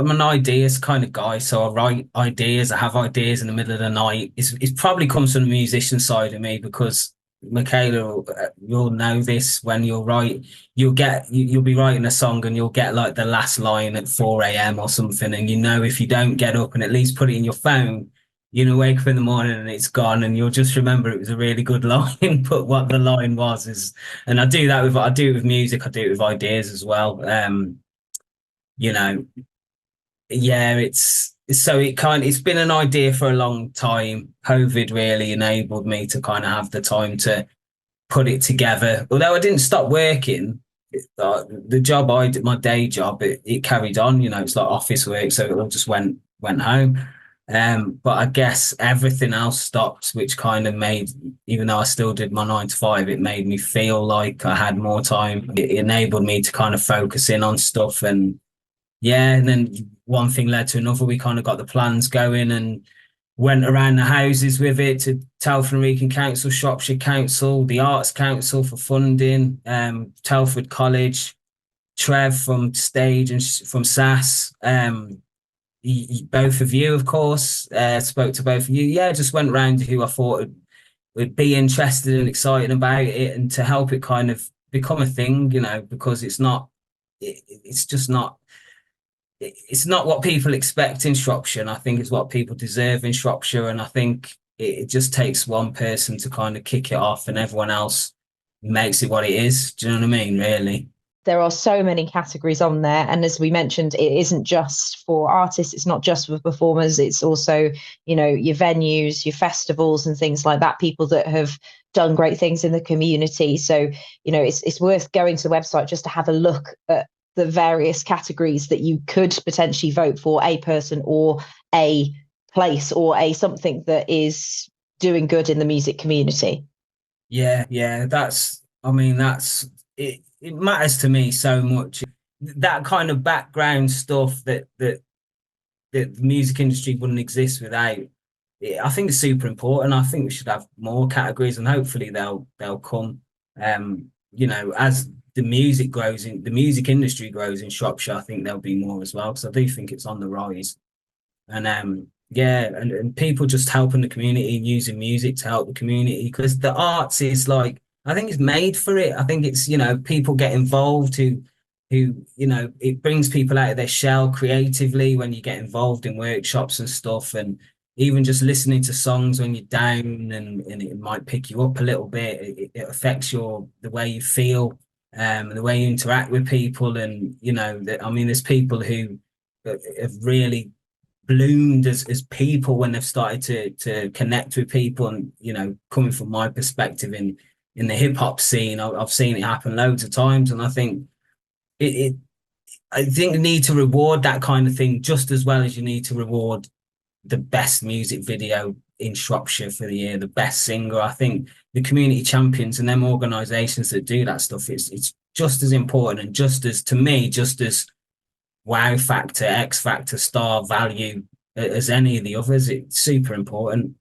I'm an ideas kind of guy, so I write ideas. I have ideas in the middle of the night. It probably comes from the musician side of me because Michaela, you'll know this when you'll write, you'll be writing a song and you'll get like the last line at 4 a.m. or something, and you know if you don't get up and at least put it in your phone, you know, wake up in the morning and it's gone, and you'll just remember it was a really good line. But what the line was is, and I do it with music, I do it with ideas as well. You know, yeah, it's been an idea for a long time. COVID really enabled me to kind of have the time to put it together. Although I didn't stop working, the job I did, my day job, it carried on. You know, it's like office work, so it all just went home. But I guess everything else stopped, which kind of made, even though I still did my 9 to 5, it made me feel like I had more time. It enabled me to kind of focus in on stuff and yeah, and then one thing led to another. We kind of got the plans going and went around the houses with it to Telford and Wrekin Council, Shropshire Council, the Arts Council for funding, Telford College, Trev from Stage and from SAS, both of you, of course, spoke to both of you. Yeah, just went round who I thought would be interested and excited about it and to help it kind of become a thing, you know, because it's just not it's not what people expect in Shropshire, and I think it's what people deserve in Shropshire. And I think it just takes one person to kind of kick it off, and everyone else makes it what it is. Do you know what I mean? Really? There are so many categories on there, and as we mentioned, it isn't just for artists, it's not just for performers, it's also, you know, your venues, your festivals and things like that, people that have done great things in the community. So, you know, it's worth going to the website just to have a look at the various categories that you could potentially vote for a person or a place or a something that is doing good in the music community. Yeah, yeah. I mean, that's it. It matters to me so much. That kind of background stuff that the music industry wouldn't exist without. I think it's super important. I think we should have more categories, and hopefully they'll come. You know, as the music industry grows in Shropshire, I think there'll be more as well because I do think it's on the rise. And yeah, and people just helping the community and using music to help the community because the arts is like I think it's made for it. I think it's, you know, people get involved who, you know, it brings people out of their shell creatively when you get involved in workshops and stuff. And even just listening to songs when you're down and it might pick you up a little bit. It affects the way you feel, the way you interact with people. And, you know, I mean, there's people who have really bloomed as people when they've started to connect with people. And, you know, coming from my perspective in the hip hop scene, I've seen it happen loads of times. And I think it I think you need to reward that kind of thing just as well as you need to reward the best music video in Shropshire for the year, the best singer. I think the community champions and them organisations that do that stuff, it's just as important and just as, to me, just as wow factor, X factor, star value as any of the others. It's super important.